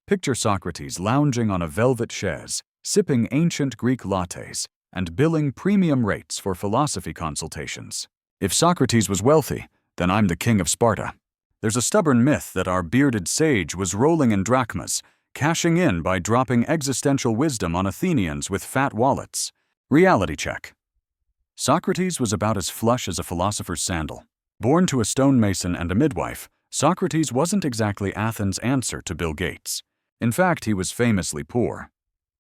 Picture Socrates lounging on a velvet chaise, sipping ancient Greek lattes, and billing premium rates for philosophy consultations. If Socrates was wealthy, then I'm the king of Sparta. There's a stubborn myth that our bearded sage was rolling in drachmas, cashing in by dropping existential wisdom on Athenians with fat wallets. Reality check. Socrates was about as flush as a philosopher's sandal. Born to a stonemason and a midwife, Socrates wasn't exactly Athens' answer to Bill Gates. In fact, he was famously poor.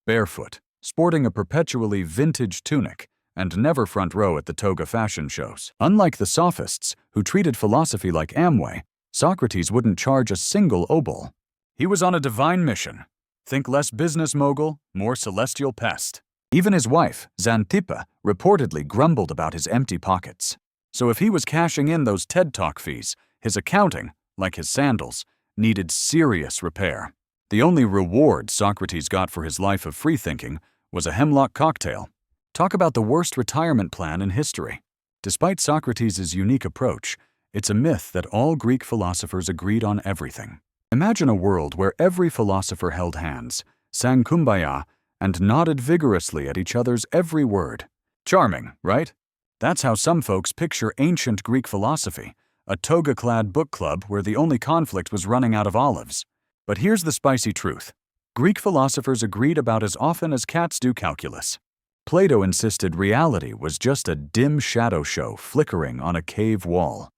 Barefoot, sporting a perpetually vintage tunic, and never front row at the toga fashion shows. Unlike the sophists, who treated philosophy like Amway, Socrates wouldn't charge a single obol. He was on a divine mission. Think less business mogul, more celestial pest. Even his wife, Xanthippe, reportedly grumbled about his empty pockets. So if he was cashing in those TED Talk fees, his accounting, like his sandals, needed serious repair. The only reward Socrates got for his life of freethinking was a hemlock cocktail. Talk about the worst retirement plan in history. Despite Socrates' unique approach, it's a myth that all Greek philosophers agreed on everything. Imagine a world where every philosopher held hands, sang kumbaya, and nodded vigorously at each other's every word. Charming, right? That's how some folks picture ancient Greek philosophy, a toga-clad book club where the only conflict was running out of olives. But here's the spicy truth. Greek philosophers agreed about as often as cats do calculus. Plato insisted reality was just a dim shadow show flickering on a cave wall.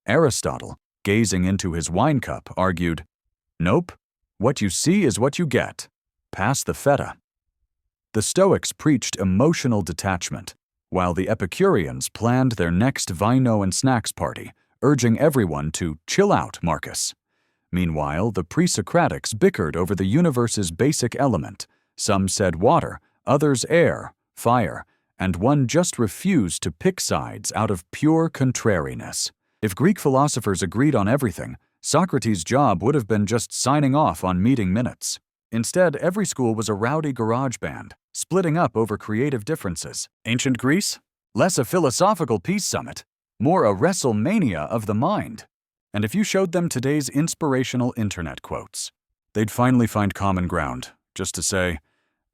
Aristotle, gazing into his wine cup, argued, "Nope, what you see is what you get. Pass the feta." The Stoics preached emotional detachment, while the Epicureans planned their next vino and snacks party, urging everyone to chill out, Marcus. Meanwhile, the pre-Socratics bickered over the universe's basic element. Some said water, others air, fire, and one just refused to pick sides out of pure contrariness. If Greek philosophers agreed on everything, Socrates' job would have been just signing off on meeting minutes. Instead, every school was a rowdy garage band, splitting up over creative differences. Ancient Greece? Less a philosophical peace summit, more a WrestleMania of the mind. And if you showed them today's inspirational internet quotes, they'd finally find common ground, just to say,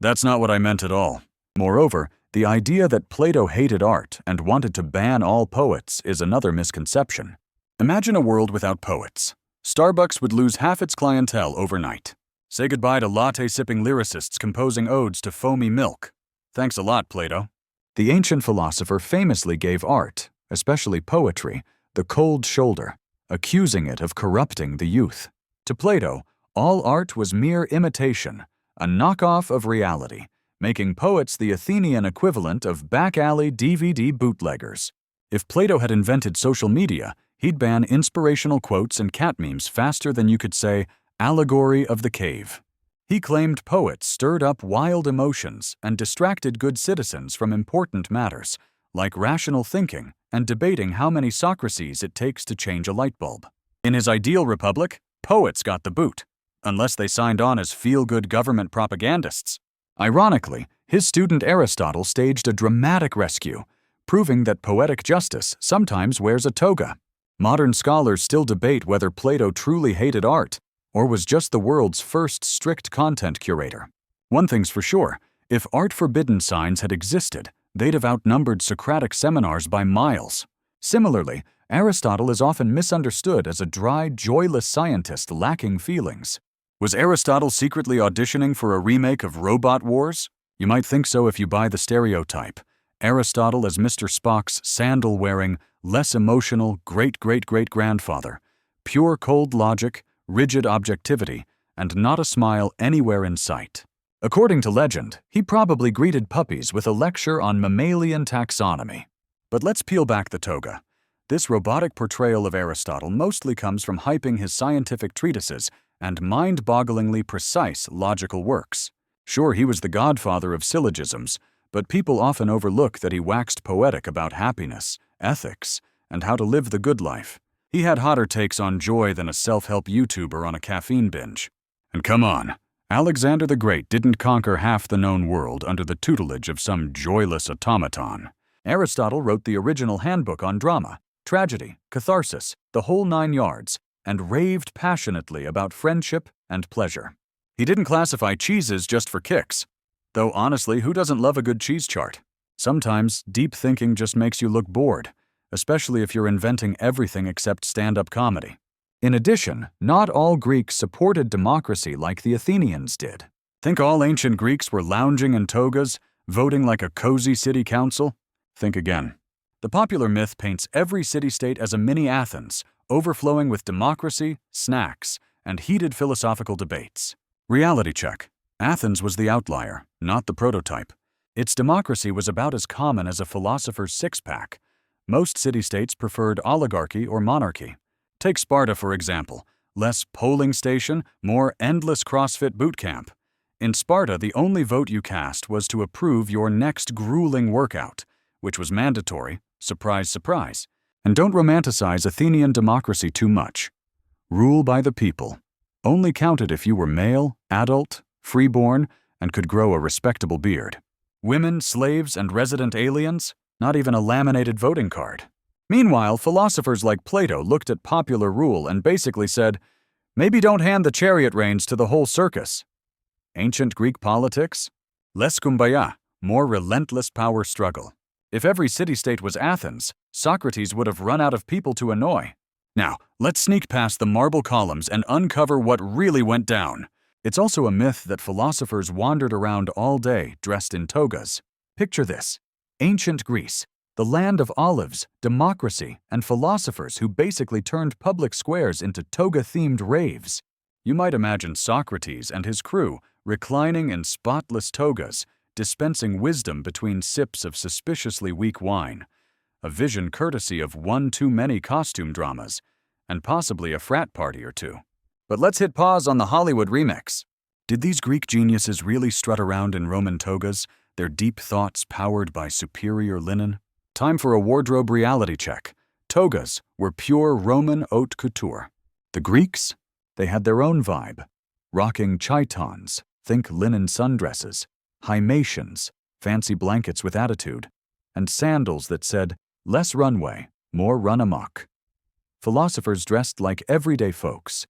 "That's not what I meant at all." Moreover, the idea that Plato hated art and wanted to ban all poets is another misconception. Imagine a world without poets. Starbucks would lose half its clientele overnight. Say goodbye to latte-sipping lyricists composing odes to foamy milk. Thanks a lot, Plato. The ancient philosopher famously gave art, especially poetry, the cold shoulder, accusing it of corrupting the youth. To Plato, all art was mere imitation, a knockoff of reality, making poets the Athenian equivalent of back-alley DVD bootleggers. If Plato had invented social media, he'd ban inspirational quotes and cat memes faster than you could say, "allegory of the cave." He claimed poets stirred up wild emotions and distracted good citizens from important matters, like rational thinking and debating how many Socrates it takes to change a light bulb. In his ideal republic, poets got the boot, unless they signed on as feel-good government propagandists. Ironically, his student Aristotle staged a dramatic rescue, proving that poetic justice sometimes wears a toga. Modern scholars still debate whether Plato truly hated art, or was just the world's first strict content curator. One thing's for sure, if art forbidden signs had existed, they'd have outnumbered Socratic seminars by miles. Similarly, Aristotle is often misunderstood as a dry, joyless scientist lacking feelings. Was Aristotle secretly auditioning for a remake of Robot Wars? You might think so if you buy the stereotype. Aristotle as Mr. Spock's sandal-wearing, less emotional great-great-great-grandfather. Pure cold logic, rigid objectivity, and not a smile anywhere in sight. According to legend, he probably greeted puppies with a lecture on mammalian taxonomy. But let's peel back the toga. This robotic portrayal of Aristotle mostly comes from hyping his scientific treatises and mind-bogglingly precise logical works. Sure, he was the godfather of syllogisms, but people often overlook that he waxed poetic about happiness, ethics, and how to live the good life. He had hotter takes on joy than a self-help YouTuber on a caffeine binge. And come on, Alexander the Great didn't conquer half the known world under the tutelage of some joyless automaton. Aristotle wrote the original handbook on drama, tragedy, catharsis, the whole 9 yards, and raved passionately about friendship and pleasure. He didn't classify cheeses just for kicks. Though honestly, who doesn't love a good cheese chart? Sometimes, deep thinking just makes you look bored, especially if you're inventing everything except stand-up comedy. In addition, not all Greeks supported democracy like the Athenians did. Think all ancient Greeks were lounging in togas, voting like a cozy city council? Think again. The popular myth paints every city-state as a mini Athens, overflowing with democracy, snacks, and heated philosophical debates. Reality check. Athens was the outlier, not the prototype. Its democracy was about as common as a philosopher's six-pack. Most city-states preferred oligarchy or monarchy. Take Sparta, for example. Less polling station, more endless CrossFit boot camp. In Sparta, the only vote you cast was to approve your next grueling workout, which was mandatory, surprise, surprise. And don't romanticize Athenian democracy too much. Rule by the people. Only counted if you were male, adult, freeborn, and could grow a respectable beard. Women, slaves, and resident aliens? Not even a laminated voting card. Meanwhile, philosophers like Plato looked at popular rule and basically said, maybe don't hand the chariot reins to the whole circus. Ancient Greek politics? Less kumbaya, more relentless power struggle. If every city-state was Athens, Socrates would have run out of people to annoy. Now, let's sneak past the marble columns and uncover what really went down. It's also a myth that philosophers wandered around all day dressed in togas. Picture this. Ancient Greece, the land of olives, democracy, and philosophers who basically turned public squares into toga-themed raves. You might imagine Socrates and his crew reclining in spotless togas, dispensing wisdom between sips of suspiciously weak wine, a vision courtesy of one too many costume dramas, and possibly a frat party or two. But let's hit pause on the Hollywood remix. Did these Greek geniuses really strut around in Roman togas, their deep thoughts powered by superior linen? Time for a wardrobe reality check. Togas were pure Roman haute couture. The Greeks? They had their own vibe. Rocking chitons, think linen sundresses, himatians, fancy blankets with attitude, and sandals that said, less runway, more run amok. Philosophers dressed like everyday folks,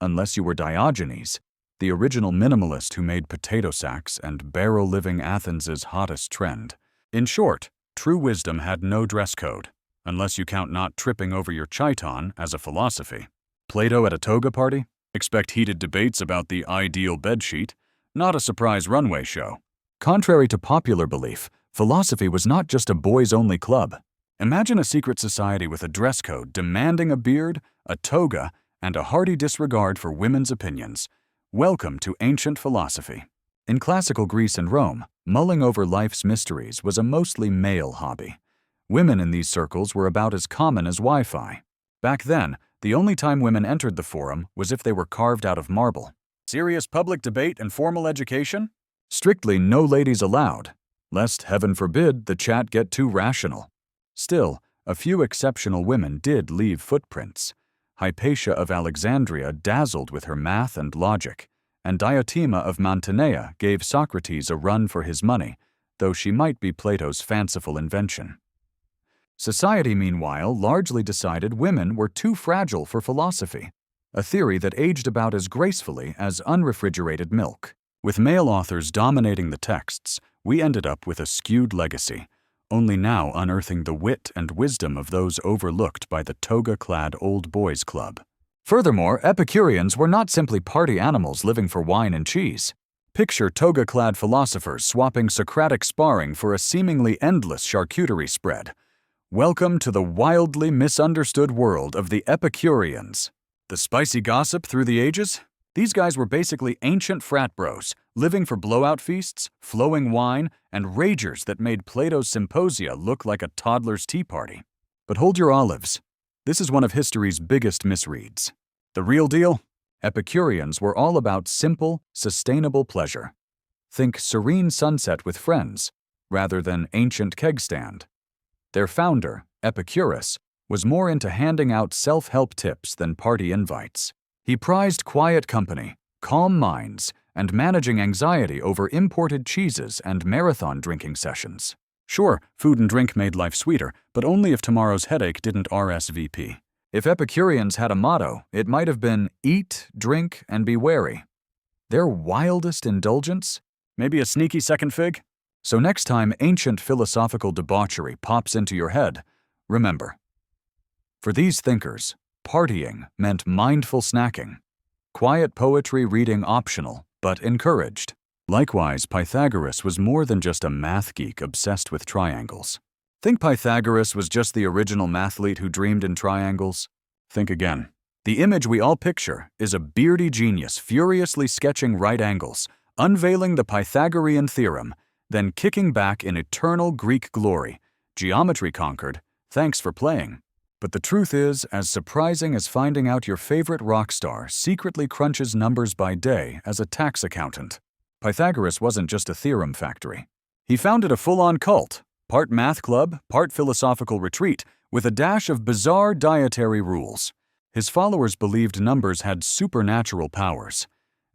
unless you were Diogenes, the original minimalist who made potato sacks and barrel-living Athens' hottest trend. In short, true wisdom had no dress code, unless you count not tripping over your chiton as a philosophy. Plato at a toga party? Expect heated debates about the ideal bedsheet, not a surprise runway show. Contrary to popular belief, philosophy was not just a boys-only club. Imagine a secret society with a dress code demanding a beard, a toga, and a hearty disregard for women's opinions. Welcome to ancient philosophy. In classical Greece and Rome, mulling over life's mysteries was a mostly male hobby. Women in these circles were about as common as Wi-Fi. Back then, the only time women entered the forum was if they were carved out of marble. Serious public debate and formal education? Strictly no ladies allowed, lest, heaven forbid, the chat get too rational. Still, a few exceptional women did leave footprints. Hypatia of Alexandria dazzled with her math and logic, and Diotima of Mantinea gave Socrates a run for his money, though she might be Plato's fanciful invention. Society, meanwhile, largely decided women were too fragile for philosophy, a theory that aged about as gracefully as unrefrigerated milk. With male authors dominating the texts, we ended up with a skewed legacy, only now unearthing the wit and wisdom of those overlooked by the toga-clad old boys club. Furthermore, Epicureans were not simply party animals living for wine and cheese. Picture toga-clad philosophers swapping Socratic sparring for a seemingly endless charcuterie spread. Welcome to the wildly misunderstood world of the Epicureans. The spicy gossip through the ages? These guys were basically ancient frat bros, living for blowout feasts, flowing wine, and ragers that made Plato's symposia look like a toddler's tea party. But hold your olives. This is one of history's biggest misreads. The real deal? Epicureans were all about simple, sustainable pleasure. Think serene sunset with friends, rather than ancient keg stand. Their founder, Epicurus, was more into handing out self-help tips than party invites. He prized quiet company, calm minds, and managing anxiety over imported cheeses and marathon drinking sessions. Sure, food and drink made life sweeter, but only if tomorrow's headache didn't RSVP. If Epicureans had a motto, it might have been, eat, drink, and be wary. Their wildest indulgence? Maybe a sneaky second fig? So next time ancient philosophical debauchery pops into your head, remember, for these thinkers, partying meant mindful snacking. Quiet poetry reading optional, but encouraged. Likewise, Pythagoras was more than just a math geek obsessed with triangles. Think Pythagoras was just the original mathlete who dreamed in triangles? Think again. The image we all picture is a beardy genius furiously sketching right angles, unveiling the Pythagorean theorem, then kicking back in eternal Greek glory. Geometry conquered, thanks for playing. But the truth is, as surprising as finding out your favorite rock star secretly crunches numbers by day as a tax accountant, Pythagoras wasn't just a theorem factory. He founded a full-on cult, part math club, part philosophical retreat, with a dash of bizarre dietary rules. His followers believed numbers had supernatural powers.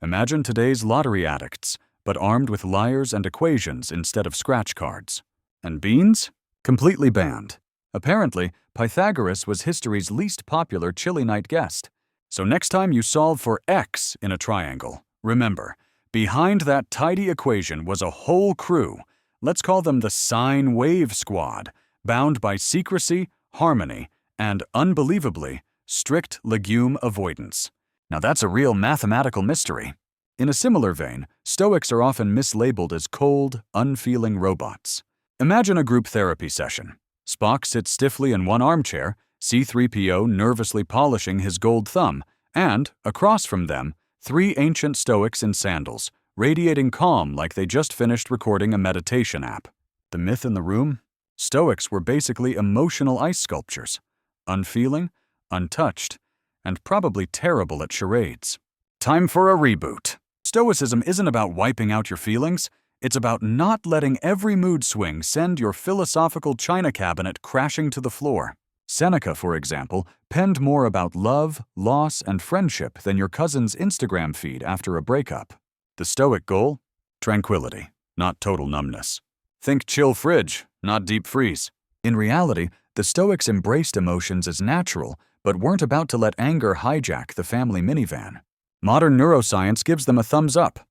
Imagine today's lottery addicts, but armed with liars and equations instead of scratch cards. And beans? Completely banned. Apparently, Pythagoras was history's least popular chili night guest. So next time you solve for x in a triangle, remember, behind that tidy equation was a whole crew. Let's call them the sine wave squad, bound by secrecy, harmony, and, unbelievably, strict legume avoidance. Now that's a real mathematical mystery. In a similar vein, Stoics are often mislabeled as cold, unfeeling robots. Imagine a group therapy session. Spock sits stiffly in one armchair, C-3PO nervously polishing his gold thumb, and, across from them, 3 ancient Stoics in sandals, radiating calm like they just finished recording a meditation app. The myth in the room? Stoics were basically emotional ice sculptures. Unfeeling, untouched, and probably terrible at charades. Time for a reboot. Stoicism isn't about wiping out your feelings. It's about not letting every mood swing send your philosophical china cabinet crashing to the floor. Seneca, for example, penned more about love, loss, and friendship than your cousin's Instagram feed after a breakup. The Stoic goal? Tranquility, not total numbness. Think chill fridge, not deep freeze. In reality, the Stoics embraced emotions as natural, but weren't about to let anger hijack the family minivan. Modern neuroscience gives them a thumbs up.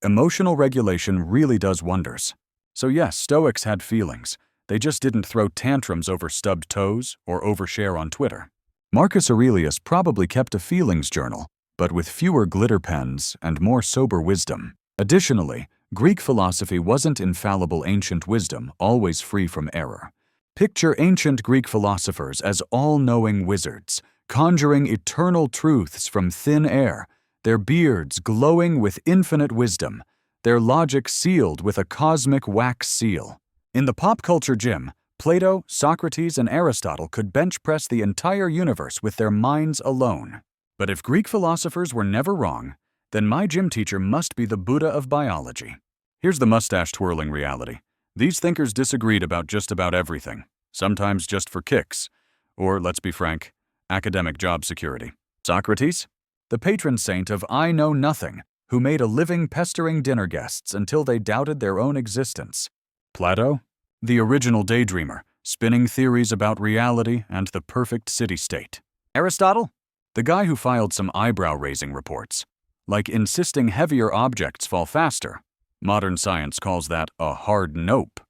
Emotional regulation really does wonders. So yes, Stoics had feelings. They just didn't throw tantrums over stubbed toes or overshare on Twitter. Marcus Aurelius probably kept a feelings journal, but with fewer glitter pens and more sober wisdom. Additionally, Greek philosophy wasn't infallible ancient wisdom, always free from error. Picture ancient Greek philosophers as all-knowing wizards, conjuring eternal truths from thin air, their beards glowing with infinite wisdom, their logic sealed with a cosmic wax seal. In the pop culture gym, Plato, Socrates, and Aristotle could bench press the entire universe with their minds alone. But if Greek philosophers were never wrong, then my gym teacher must be the Buddha of biology. Here's the mustache-twirling reality. These thinkers disagreed about just about everything, sometimes just for kicks, or, let's be frank, academic job security. Socrates? The patron saint of I know nothing, who made a living pestering dinner guests until they doubted their own existence. Plato? The original daydreamer, spinning theories about reality and the perfect city-state. Aristotle? The guy who filed some eyebrow-raising reports, like insisting heavier objects fall faster. Modern science calls that a hard nope.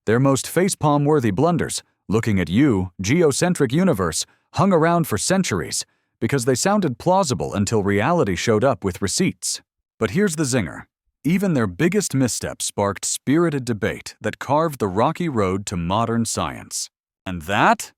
Their most facepalm-worthy blunders, looking at you, geocentric universe, hung around for centuries, because they sounded plausible until reality showed up with receipts. But here's the zinger. Even their biggest missteps sparked spirited debate that carved the rocky road to modern science. And that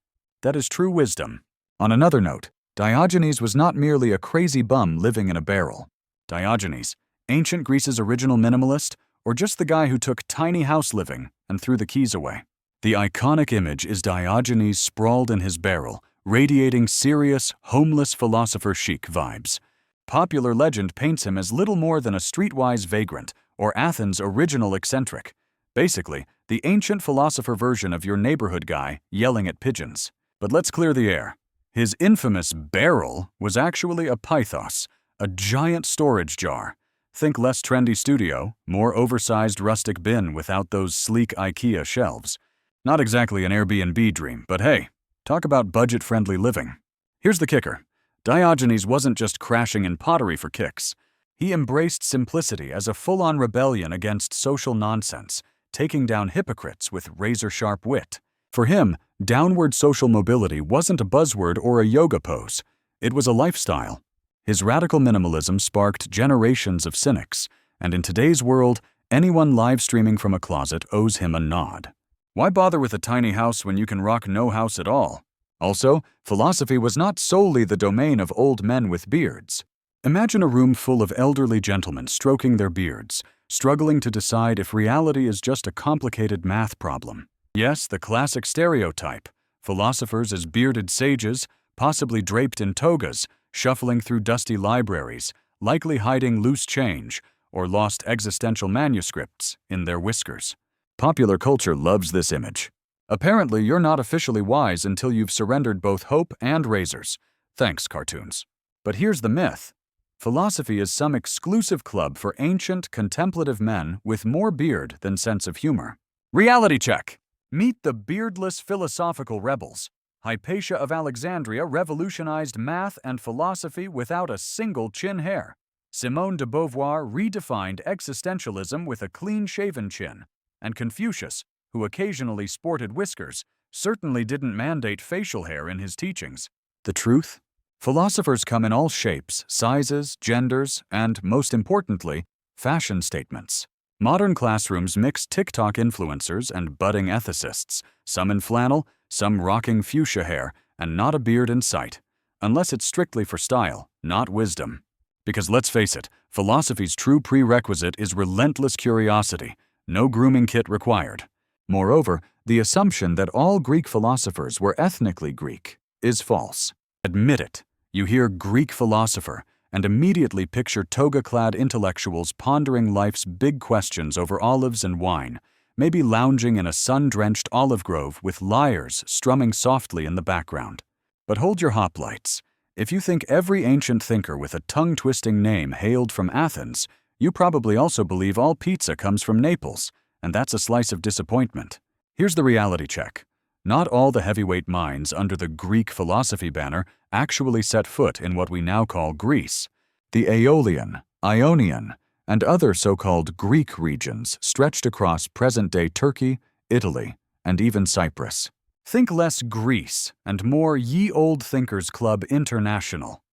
is true wisdom. On another note, Diogenes was not merely a crazy bum living in a barrel. Diogenes, ancient Greece's original minimalist, or just the guy who took tiny house living and threw the keys away? The iconic image is Diogenes sprawled in his barrel, radiating serious, homeless philosopher chic vibes. Popular legend paints him as little more than a streetwise vagrant, or Athens' original eccentric. Basically, the ancient philosopher version of your neighborhood guy yelling at pigeons. But let's clear the air. His infamous barrel was actually a pythos, a giant storage jar. Think less trendy studio, more oversized rustic bin without those sleek IKEA shelves. Not exactly an Airbnb dream, but hey, talk about budget-friendly living. Here's the kicker. Diogenes wasn't just crashing in pottery for kicks. He embraced simplicity as a full-on rebellion against social nonsense, taking down hypocrites with razor-sharp wit. For him, downward social mobility wasn't a buzzword or a yoga pose. It was a lifestyle. His radical minimalism sparked generations of cynics, and in today's world, anyone live streaming from a closet owes him a nod. Why bother with a tiny house when you can rock no house at all? Also, philosophy was not solely the domain of old men with beards. Imagine a room full of elderly gentlemen stroking their beards, struggling to decide if reality is just a complicated math problem. Yes, the classic stereotype: philosophers as bearded sages, possibly draped in togas, shuffling through dusty libraries, likely hiding loose change or lost existential manuscripts in their whiskers. Popular culture loves this image. Apparently, you're not officially wise until you've surrendered both hope and razors. Thanks, cartoons. But here's the myth. Philosophy is some exclusive club for ancient, contemplative men with more beard than sense of humor. Reality check. Meet the beardless philosophical rebels. Hypatia of Alexandria revolutionized math and philosophy without a single chin hair. Simone de Beauvoir redefined existentialism with a clean-shaven chin. And Confucius, who occasionally sported whiskers, certainly didn't mandate facial hair in his teachings. The truth? Philosophers come in all shapes, sizes, genders, and, most importantly, fashion statements. Modern classrooms mix TikTok influencers and budding ethicists, some in flannel, some rocking fuchsia hair, and not a beard in sight. Unless it's strictly for style, not wisdom. Because let's face it, philosophy's true prerequisite is relentless curiosity, no grooming kit required. Moreover, the assumption that all Greek philosophers were ethnically Greek is false. Admit it. You hear Greek philosopher and immediately picture toga-clad intellectuals pondering life's big questions over olives and wine, maybe lounging in a sun-drenched olive grove with lyres strumming softly in the background. But hold your hoplites. If you think every ancient thinker with a tongue-twisting name hailed from Athens, you probably also believe all pizza comes from Naples, and that's a slice of disappointment. Here's the reality check. Not all the heavyweight minds under the Greek philosophy banner actually set foot in what we now call Greece. The Aeolian, Ionian, and other so-called Greek regions stretched across present-day Turkey, Italy, and even Cyprus. Think less Greece and more Ye Old Thinkers Club International.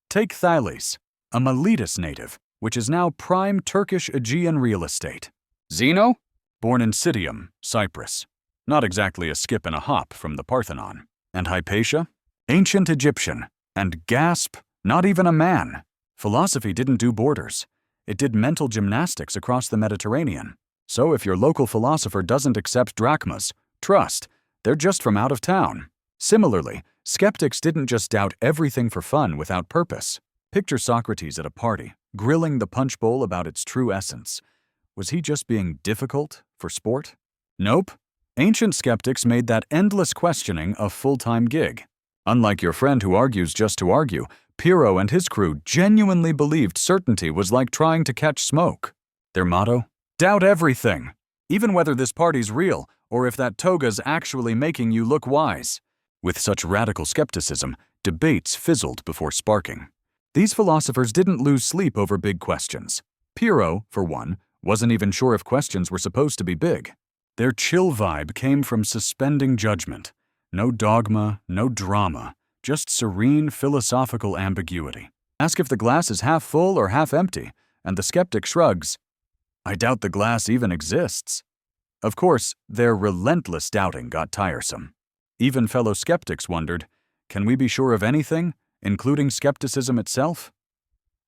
Take Thales, a Miletus native, which is now prime Turkish Aegean real estate. Zeno, born in Citium, Cyprus. Not exactly a skip and a hop from the Parthenon. And Hypatia? Ancient Egyptian. And gasp, not even a man. Philosophy didn't do borders. It did mental gymnastics across the Mediterranean. So if your local philosopher doesn't accept drachmas, trust, they're just from out of town. Similarly, skeptics didn't just doubt everything for fun without purpose. Picture Socrates at a party, grilling the punch bowl about its true essence. Was he just being difficult for sport? Nope. Ancient skeptics made that endless questioning a full-time gig. Unlike your friend who argues just to argue, Pyrrho and his crew genuinely believed certainty was like trying to catch smoke. Their motto? Doubt everything, even whether this party's real or if that toga's actually making you look wise. With such radical skepticism, debates fizzled before sparking. These philosophers didn't lose sleep over big questions. Pyrrho, for one, wasn't even sure if questions were supposed to be big. Their chill vibe came from suspending judgment. No dogma, no drama, just serene philosophical ambiguity. Ask if the glass is half full or half empty, and the skeptic shrugs. I doubt the glass even exists. Of course, their relentless doubting got tiresome. Even fellow skeptics wondered, can we be sure of anything, including skepticism itself?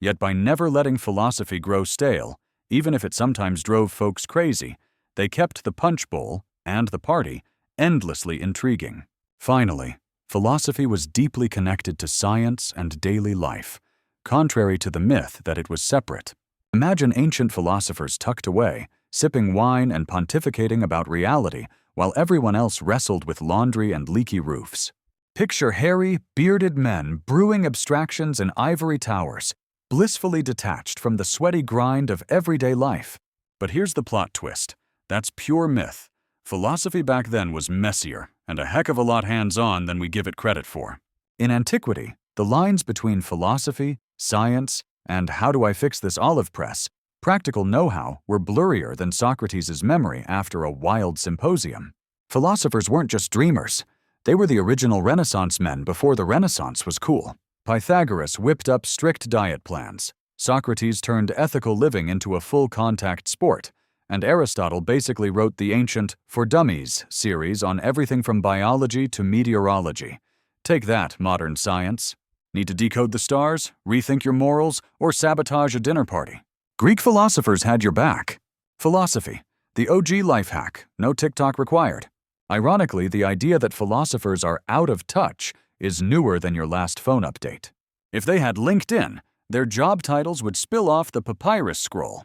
Yet by never letting philosophy grow stale, even if it sometimes drove folks crazy, they kept the punch bowl, and the party, endlessly intriguing. Finally, philosophy was deeply connected to science and daily life, contrary to the myth that it was separate. Imagine ancient philosophers tucked away, sipping wine and pontificating about reality while everyone else wrestled with laundry and leaky roofs. Picture hairy, bearded men brewing abstractions in ivory towers, blissfully detached from the sweaty grind of everyday life. But here's the plot twist. That's pure myth. Philosophy back then was messier and a heck of a lot hands-on than we give it credit for. In antiquity, the lines between philosophy, science, and how do I fix this olive press, practical know-how were blurrier than Socrates' memory after a wild symposium. Philosophers weren't just dreamers. They were the original Renaissance men before the Renaissance was cool. Pythagoras whipped up strict diet plans. Socrates turned ethical living into a full-contact sport. And Aristotle basically wrote the ancient For Dummies series on everything from biology to meteorology. Take that, modern science. Need to decode the stars, rethink your morals, or sabotage a dinner party? Greek philosophers had your back. Philosophy, the OG life hack, no TikTok required. Ironically, the idea that philosophers are out of touch is newer than your last phone update. If they had LinkedIn, their job titles would spill off the papyrus scroll.